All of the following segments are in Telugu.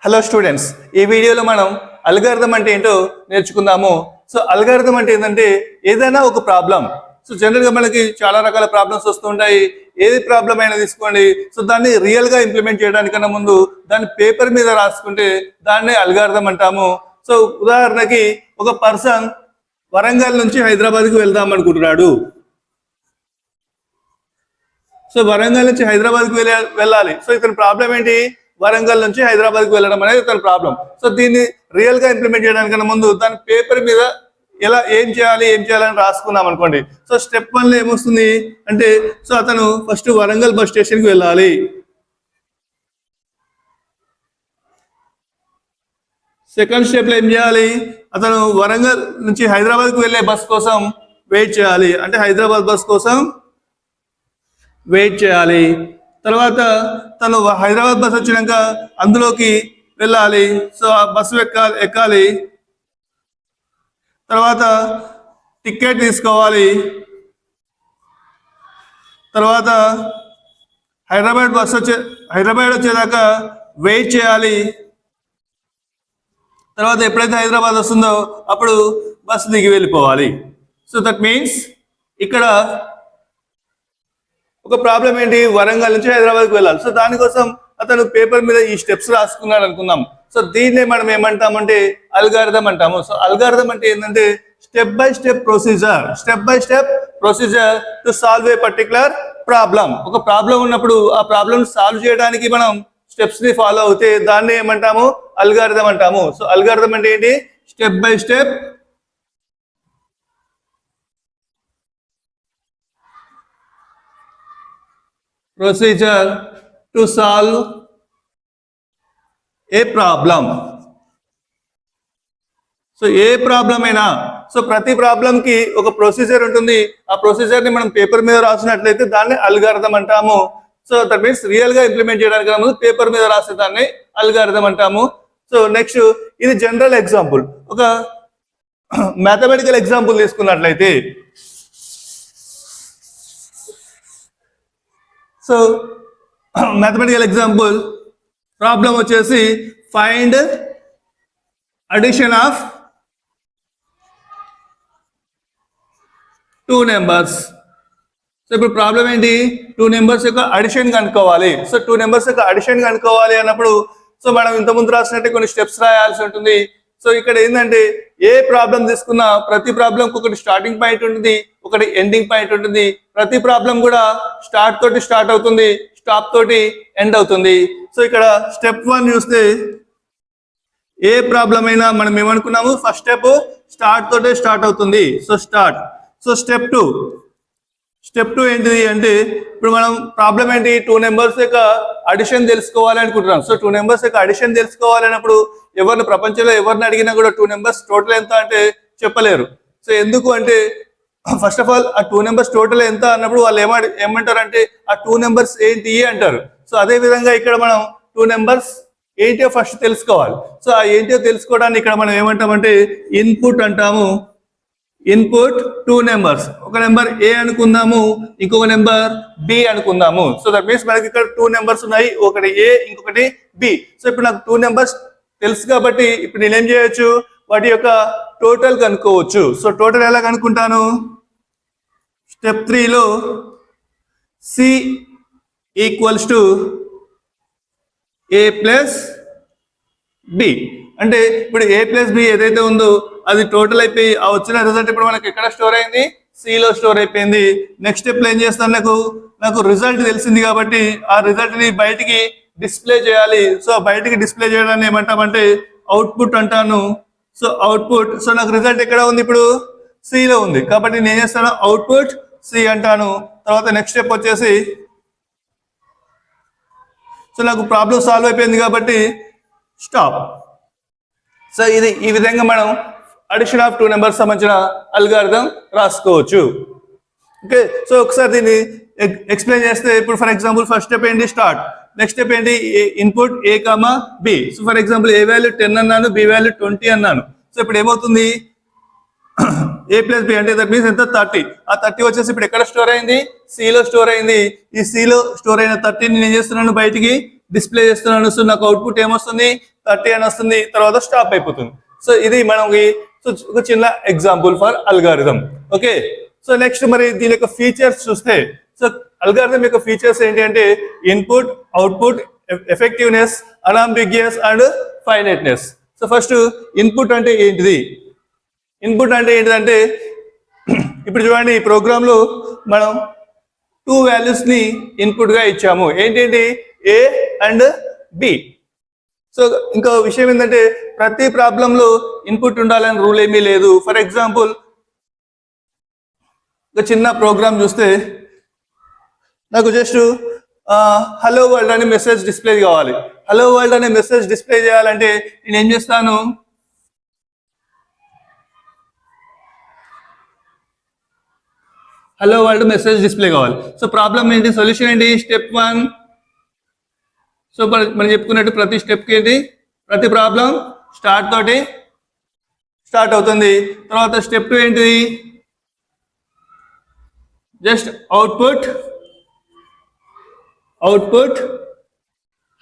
హలో స్టూడెంట్స్, ఈ వీడియోలో మనం అల్గారిథం అంటే ఏంటో నేర్చుకుందాము. సో అల్గారిథం అంటే ఏంటంటే ఏదైనా ఒక ప్రాబ్లం. సో జనరల్గా మనకి చాలా రకాల ప్రాబ్లమ్స్ వస్తుంటాయి. ఏది ప్రాబ్లం అయినా తీసుకోండి, సో దాన్ని రియల్గా ఇంప్లిమెంట్ చేయడానికన్నా ముందు దాన్ని పేపర్ మీద రాసుకుంటే దాన్ని అల్గారిథం అంటాము. సో ఉదాహరణకి ఒక పర్సన్ వరంగల్ నుంచి హైదరాబాద్కి వెళ్దాం అనుకుంటున్నాడు. సో వరంగల్ నుంచి హైదరాబాద్కి వెళ్ళాలి. సో ఇతని ప్రాబ్లం ఏంటి? వరంగల్ నుంచి హైదరాబాద్కి వెళ్ళడం అనేది ఇతని ప్రాబ్లం. సో దీన్ని రియల్ గా ఇంప్లిమెంట్ చేయడానికన్నా ముందు దాని పేపర్ మీద ఏం చేయాలని రాసుకున్నాం అనుకోండి. సో స్టెప్ 1 లో ఏమొస్తుంది అంటే, సో అతను ఫస్ట్ వరంగల్ బస్ స్టేషన్ కి వెళ్ళాలి. సెకండ్ స్టెప్ లో ఏం చేయాలి? అతను వరంగల్ నుంచి హైదరాబాద్కి వెళ్ళే బస్ కోసం వెయిట్ చేయాలి. అంటే హైదరాబాద్ బస్ కోసం వెయిట్ చేయాలి. తర్వాత తను హైదరాబాద్ బస్ వచ్చినాక అందులోకి వెళ్ళాలి. సో ఆ బస్సు ఎక్కాలి. తర్వాత టికెట్ తీసుకోవాలి. తర్వాత హైదరాబాద్ వచ్చేదాకా వెయిట్ చేయాలి. తర్వాత ఎప్పుడైతే హైదరాబాద్ వస్తుందో అప్పుడు బస్సు దిగి వెళ్ళిపోవాలి. సో దట్ మీన్స్ ఇక్కడ ఒక ప్రాబ్లం ఏంటి? వరంగల్ నుంచి హైదరాబాద్కి వెళ్ళాలి. సో దానికోసం అతను పేపర్ మీద ఈ స్టెప్స్ రాసుకున్నాడు అనుకుందాం. సో దీన్నే మనం ఏమంటామంటే అల్గారిథం అంటాము. సో అల్గారిథం అంటే ఏంటంటే step by step procedure to solve A particular problem. ఒక ప్రాబ్లం ఉన్నప్పుడు ఆ ప్రాబ్లం సాల్వ్ చేయడానికి మనం స్టెప్స్ ని ఫాలో అవుతే దాన్ని ఏమంటాము? అల్గారిథం అంటాము. సో అల్గారిథం అంటే ఏంటి? Step by step procedure to solve A problem. So A problem అయినా, సో ప్రతి ప్రాబ్లం కి ఒక ప్రొసీజర్ ఉంటుంది. ఆ ప్రొసీజర్ ని మనం పేపర్ మీద రాసినట్లయితే దాన్ని అల్గారిథం అంటాము. సో దట్ మీన్స్ రియల్ గా ఇంప్లిమెంట్ చేయడానికి ముందు పేపర్ మీద రాసే దాన్ని అల్గారిథం అంటాము. సో నెక్స్ట్ ఇది జనరల్ ఎగ్జాంపుల్. ఒక మ్యాథమెటికల్ ఎగ్జాంపుల్ తీసుకున్నట్లయితే, సో మ్యాథమెటికల్ ఎగ్జాంపుల్ ప్రాబ్లం వచ్చేసి find addition of 2 numbers. So ఇప్పుడు ప్రాబ్లం ఏంటి? 2 నెంబర్స్ యొక్క అడిషన్ కనుక్కోవాలి. సో 2 నెంబర్స్ యొక్క అడిషన్ కనుక్కోవాలి అన్నప్పుడు సో మనం ఇంతకుముందు రాసినట్టే కొన్ని స్టెప్స్ రాయాల్సి ఉంటుంది. సో ఇక్కడ ఏంటంటే ఏ ప్రాబ్లం తీసుకున్నా ప్రతి ప్రాబ్లంకి ఒకటి స్టార్టింగ్ పాయింట్ ఉంటుంది, ఒకటి ఎండింగ్ పాయింట్ ఉంటుంది. ప్రతి ప్రాబ్లం కూడా స్టార్ట్ తోటి స్టార్ట్ అవుతుంది, స్టాప్ తోటి ఎండ్ అవుతుంది. సో ఇక్కడ స్టెప్ 1 చూస్తే ఏ ప్రాబ్లం అయినా మనం ఏమనుకున్నాము? ఫస్ట్ స్టెప్ స్టార్ట్ తోటే స్టార్ట్ అవుతుంది. So start. సో స్టెప్ 2 ఏంటిది అంటే, ఇప్పుడు మనం ప్రాబ్లం ఏంటి? 2 నెంబర్స్ యొక్క అడిషన్ తెలుసుకోవాలి అనుకుంటున్నాం. సో 2 నెంబర్స్ యొక్క అడిషన్ తెలుసుకోవాలన్నప్పుడు ప్రపంచంలో ఎవరిని అడిగినా కూడా 2 నెంబర్స్ టోటల్ ఎంత అంటే చెప్పలేరు. సో ఎందుకు అంటే, ఫస్ట్ ఆఫ్ ఆల్ ఆ 2 నెంబర్స్ టోటల్ ఎంత అన్నప్పుడు వాళ్ళు ఏమంటారంటే ఆ 2 నెంబర్స్ ఏంటి అంటారు. సో అదే విధంగా ఇక్కడ మనం 2 నెంబర్స్ ఏంటో ఫస్ట్ తెలుసుకోవాలి. సో ఆ ఏంటో తెలుసుకోవడానికి ఇక్కడ మనం ఏమంటామంటే ఇన్పుట్ అంటాము. ఇన్పుట్ 2 నెంబర్స్, ఒక నెంబర్ ఏ అనుకుందాము, ఇంకొక నెంబర్ బి అనుకుందాము. సో దట్ మీన్స్ మనకి ఇక్కడ 2 నెంబర్స్ ఉన్నాయి, ఒకటి ఏ ఇంకొకటి బి. సో ఇప్పుడు నాకు 2 నెంబర్స్ తెలుసు కాబట్టి ఇప్పుడు నేనేం చేయొచ్చు? వాటి యొక్క టోటల్ కనుక్కోవచ్చు. సో టోటల్ ఎలా కనుక్కుంటాను? స్టెప్ 3 లో C equals to A plus B. అంటే ఇప్పుడు ఏ ప్లస్ బి ఏదైతే ఉందో అది టోటల్ అయిపోయి ఆ వచ్చిన రిజల్ట్ ఇప్పుడు మనకి ఎక్కడ స్టోర్ అయింది? సిలో స్టోర్ అయిపోయింది. నెక్స్ట్ స్టెప్ లో ఏం చేస్తాను? నాకు రిజల్ట్ తెలిసింది కాబట్టి ఆ రిజల్ట్ ని బయటికి డిస్ప్లే చేయాలి. సో బయటికి డిస్ప్లే చేయడాన్ని ఏమంటామంటే అవుట్పుట్ అంటాను. So output. సో నాకు రిజల్ట్ ఎక్కడ ఉంది? ఇప్పుడు సిలో ఉంది కాబట్టి నేను చేస్తాను అవుట్పుట్ సి అంటాను. తర్వాత నెక్స్ట్ స్టెప్ వచ్చేసి, సో నాకు ప్రాబ్లం సాల్వ్ అయిపోయింది కాబట్టి స్టాప్. సో ఇది ఈ విధంగా మనం అడిషన్ ఆఫ్ 2 నెంబర్స్ సంబంధించిన అల్గారిథం రాసుకోవచ్చు. ఓకే, సో ఒకసారి దీన్ని ఎక్స్ప్లెయిన్ చేస్తే, ఇప్పుడు ఫర్ ఎగ్జాంపుల్ ఫస్ట్ స్టెప్ ఏంటి? స్టార్ట్. నెక్స్ట్ స్టెప్ ఏంటి? Input A comma B. So for example A value 10 అన్నాను, బి వాల్యూ 20 అన్నాను. సో ఇప్పుడు ఏమవుతుంది? ఏ ప్లస్ బి అంటే దట్ మీన్స్ ఎంత? 30. ఆ 30 వచ్చేసి ఇప్పుడు ఎక్కడ స్టోర్ అయింది? సిలో స్టోర్ అయింది. ఈ సిలో స్టోర్ అయిన 30ని నేను చేస్తున్నాను బయటికి డిస్ప్లే చేస్తున్నాను. సో నాకు అవుట్పుట్ ఏమొస్తుంది 30 అని వస్తుంది, తర్వాత స్టాప్ అయిపోతుంది. సో ఇది మనకి ఒక చిన్న example for algorithm. Okay, so next మరి దీని యొక్క ఫీచర్స్ చూస్తే, సో అల్గారిథం యొక్క ఫీచర్స్ ఏంటి అంటే input, output, effectiveness, unambiguous and finiteness. So first input అంటే ఏంటిది? ఇన్పుట్ అంటే ఏంటిదంటే ఇప్పుడు చూడండి, ఈ ప్రోగ్రామ్ లో మనం 2 వాల్యూస్ ని ఇన్పుట్ గా ఇచ్చాము. ఏంటంటే ఏ అండ్ బి. సో ఇంకో విషయం ఏంటంటే ప్రతి ప్రాబ్లం లో ఇన్పుట్ ఉండాలని రూల్ ఏమీ లేదు. ఫర్ ఎగ్జాంపుల్ ఒక చిన్న ప్రోగ్రామ్ చూస్తే నాకు జస్ట్ హలో వరల్డ్ అనే మెసేజ్ డిస్ప్లే కావాలి. హలో వరల్డ్ అనే మెసేజ్ డిస్ప్లే చేయాలంటే నేను ఏం చేస్తాను, హలో వరల్డ్ మెసేజ్ డిస్ప్లే కావాలి. సో ప్రాబ్లం ఏంటి, సొల్యూషన్ ఏంటి, స్టెప్ 1. సో మనం చెప్పుకున్నట్టు ప్రతి స్టెప్కి ఏంటి, ప్రతి ప్రాబ్లం స్టార్ట్ తోటి స్టార్ట్ అవుతుంది. తర్వాత స్టెప్ 2 ఏంటిది, just output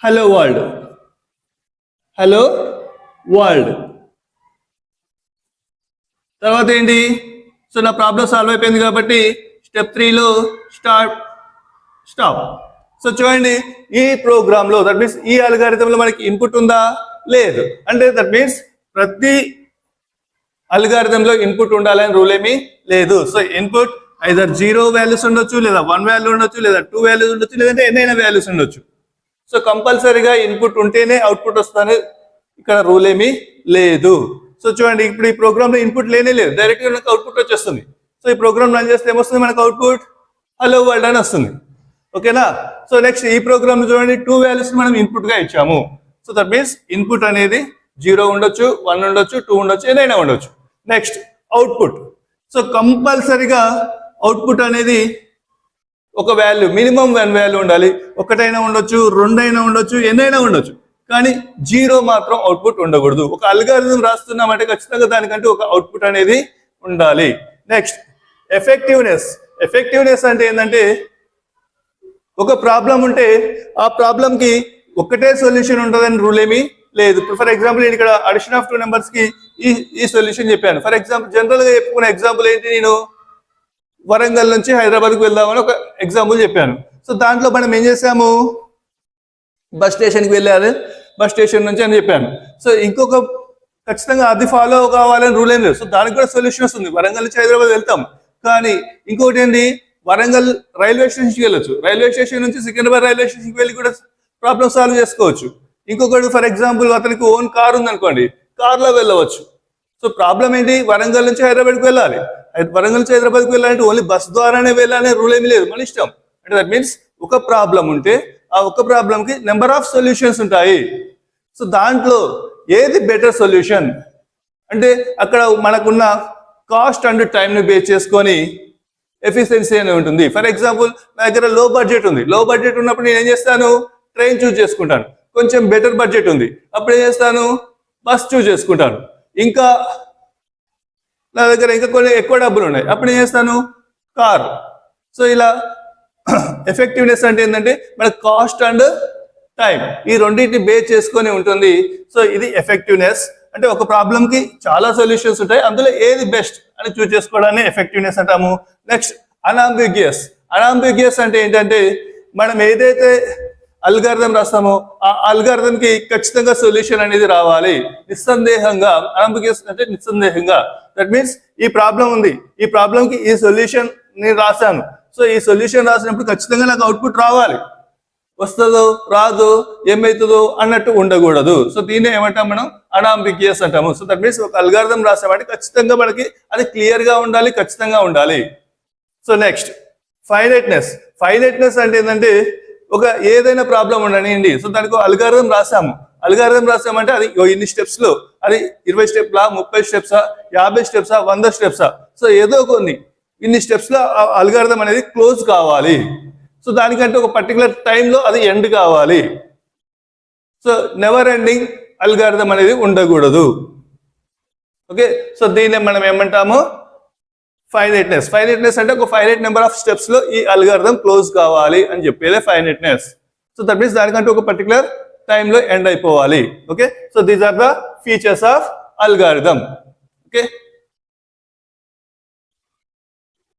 hello world, hello world. తర్వాత ఏంటి, సో నా ప్రాబ్లం సాల్వ్ అయిపోయింది కాబట్టి స్టెప్ 3లో స్టాప్. సో చూడండి, ఈ ప్రోగ్రామ్ లో దట్ మీన్స్ ఈ అల్గారిథంలో మనకి ఇన్పుట్ ఉందా, లేదు. అంటే దట్ మీన్స్ ప్రతి అల్గారిథంలో ఇన్పుట్ ఉండాలని రూల్ ఏమీ లేదు. సో ఇన్పుట్ ఐదర్ 0 వాల్యూస్ ఉండొచ్చు, లేదా 1 వాల్యూ ఉండొచ్చు, లేదా 2 వాల్యూస్ ఉండొచ్చు, లేదంటే ఎన్నైనా వాల్యూస్ ఉండొచ్చు. సో కంపల్సరీగా ఇన్పుట్ ఉంటేనే అవుట్పుట్ వస్తుందని ఇక్కడ రూల్ ఏమీ లేదు. సో చూడండి, ఇప్పుడు ఈ ప్రోగ్రామ్ లో ఇన్పుట్ లేనే లేదు, డైరెక్ట్ గా మనకు అవుట్పుట్ వచ్చేస్తుంది. సో ఈ ప్రోగ్రామ్ రన్ చేస్తే ఏమొస్తుంది, మనకు అవుట్పుట్ హలో వరల్డ్ అని వస్తుంది. ఓకేనా. సో నెక్స్ట్ ఈ ప్రోగ్రామ్ చూడండి, 2 వాల్యూస్ మనం ఇన్పుట్ గా ఇచ్చాము. సో దట్ మీన్స్ ఇన్పుట్ అనేది 0 ఉండొచ్చు, 1 ఉండొచ్చు, 2 ఉండొచ్చు, ఏదైనా ఉండొచ్చు. Next output. సో కంపల్సరీగా అవుట్పుట్ అనేది ఒక వాల్యూ, మినిమం 1 వాల్యూ ఉండాలి. ఒకటైనా ఉండొచ్చు, 2 అయినా ఉండొచ్చు, ఎన్నైనా ఉండొచ్చు, కానీ 0 మాత్రం అవుట్పుట్ ఉండకూడదు. ఒక అల్గారిథం రాస్తున్నామంటే ఖచ్చితంగా దానికంటే ఒక అవుట్పుట్ అనేది ఉండాలి. నెక్స్ట్ ఎఫెక్టివ్నెస్ అంటే ఏంటంటే ఒక ప్రాబ్లం ఉంటే ఆ ప్రాబ్లంకి ఒకటే సొల్యూషన్ ఉంటుందని రూల్ ఏమీ లేదు. ఫర్ ఎగ్జాంపుల్ నేను ఇక్కడ అడిషన్ ఆఫ్ 2 నెంబర్స్ కి ఈ సొల్యూషన్ చెప్పాను. ఫర్ ఎగ్జాంపుల్ జనరల్ గా చెప్పుకున్న ఎగ్జాంపుల్ ఏంటి, నేను వరంగల్ నుంచి హైదరాబాద్కి వెళ్దామని ఒక ఎగ్జాంపుల్ చెప్పాను. సో దాంట్లో మనం ఏం చేసాము, బస్ స్టేషన్కి వెళ్ళారు, బస్ స్టేషన్ నుంచి అని చెప్పాను. సో ఇంకొక ఖచ్చితంగా అది ఫాలో కావాలని రూల్ ఏం లేదు. సో దానికి కూడా సొల్యూషన్ వస్తుంది. వరంగల్ నుంచి హైదరాబాద్ వెళ్తాం, కానీ ఇంకోటి ఏంటి, వరంగల్ రైల్వే స్టేషన్కి వెళ్ళొచ్చు, రైల్వే స్టేషన్ నుంచి సికింద్రాబాద్ రైల్వే స్టేషన్కి వెళ్ళి కూడా ప్రాబ్లం సాల్వ్ చేసుకోవచ్చు. ఇంకొకటి ఫర్ ఎగ్జాంపుల్ అతనికి ఓన్ కార్ ఉందనుకోండి, కార్లో వెళ్ళవచ్చు. సో ప్రాబ్లం ఏంటి, వరంగల్ నుంచి హైదరాబాద్కి వెళ్ళాలి, వరంగల్ నుంచి హైదరాబాద్కి వెళ్ళాలంటే ఓన్లీ బస్ ద్వారానే వెళ్ళాలనే రూల్ ఏమీ లేదు, మన ఇష్టం. అంటే దట్ మీన్స్ ఒక ప్రాబ్లం ఉంటే ఆ ఒక్క ప్రాబ్లంకి నెంబర్ ఆఫ్ సొల్యూషన్స్ ఉంటాయి. సో దాంట్లో ఏది బెటర్ సొల్యూషన్ అంటే అక్కడ మనకున్న కాస్ట్ అండ్ టైంని బేస్ చేసుకొని ఎఫిషియన్సీ అనేది ఉంటుంది. ఫర్ ఎగ్జాంపుల్ నా దగ్గర లో బడ్జెట్ ఉంది, లో బడ్జెట్ ఉన్నప్పుడు నేను ఏం చేస్తాను, ట్రైన్ చూస్ చేసుకుంటాను. కొంచెం బెటర్ బడ్జెట్ ఉంది, అప్పుడు ఏం చేస్తాను, బస్ చూస్ చేసుకుంటాను. ఇంకా నా దగ్గర ఇంకా కొన్ని ఎక్కువ డబ్బులు ఉన్నాయి, అప్పుడు ఏం చేస్తాను, కార్. సో ఇలా ఎఫెక్టివ్నెస్ అంటే ఏంటంటే మన కాస్ట్ అండ్ టైం ఈ రెండింటిని బేస్ చేసుకొని ఉంటుంది. సో ఇది ఎఫెక్టివ్నెస్. అంటే ఒక ప్రాబ్లంకి చాలా సొల్యూషన్స్ ఉంటాయి, అందులో ఏది బెస్ట్ అని చూస్ చేసుకోవడాన్ని ఎఫెక్టివ్నెస్ అంటాము. నెక్స్ట్ అన్అంబిగ్యూయస్ అంటే ఏంటంటే మనం ఏదైతే అల్గారిథం రాస్తామో ఆ అల్గారిథంకి ఖచ్చితంగా సొల్యూషన్ అనేది రావాలి నిస్సందేహంగా. అన్అంబిగ్యూయస్ అంటే నిస్సందేహంగా. దట్ మీన్స్ ఈ ప్రాబ్లం ఉంది, ఈ ప్రాబ్లంకి ఈ సొల్యూషన్ నేను రాశాను. సో ఈ సొల్యూషన్ రాసినప్పుడు ఖచ్చితంగా నాకు అవుట్పుట్ రావాలి, వస్తుందో రాదో ఏమవుతుందో అన్నట్టు ఉండకూడదు. సో దీన్ని ఏమంటాం మనం, అన్అంబిగ్యూయస్ అంటాము. సో దట్ మీన్స్ ఒక అల్గారిథం రాసామంటే ఖచ్చితంగా మనకి అది క్లియర్ గా ఉండాలి, ఖచ్చితంగా ఉండాలి. సో నెక్స్ట్ ఫైనైట్నెస్ అంటే ఏంటంటే ఒక ఏదైనా ప్రాబ్లం ఉండనివ్వండి, సో దానికి అల్గారిథం రాసామంటే అది ఇన్ని స్టెప్స్ లో, అది 20 స్టెప్లా, 30 స్టెప్సా, 50 స్టెప్సా, 100 స్టెప్సా, సో ఏదో కొన్ని ఇన్ని స్టెప్స్ లో అల్గారిథం అనేది క్లోజ్ కావాలి. సో దానికంటే ఒక పర్టికులర్ టైంలో అది ఎండ్ కావాలి. సో నెవర్ ఎండింగ్ అల్గారిథం అనేది ఉండకూడదు. ఓకే, సో దీన్ని మనం ఏమంటాము, ఫైనైట్నెస్ అంటే ఒక ఫైనైట్ నెంబర్ ఆఫ్ స్టెప్స్ లో ఈ అల్గారిథం క్లోజ్ కావాలి అని చెప్పేదే ఫైనైట్నెస్. సో దట్ మీన్స్ దానికంటే ఒక పర్టికులర్ టైంలో ఎండ్ అయిపోవాలి. Okay, so these are the features of algorithm. Okay.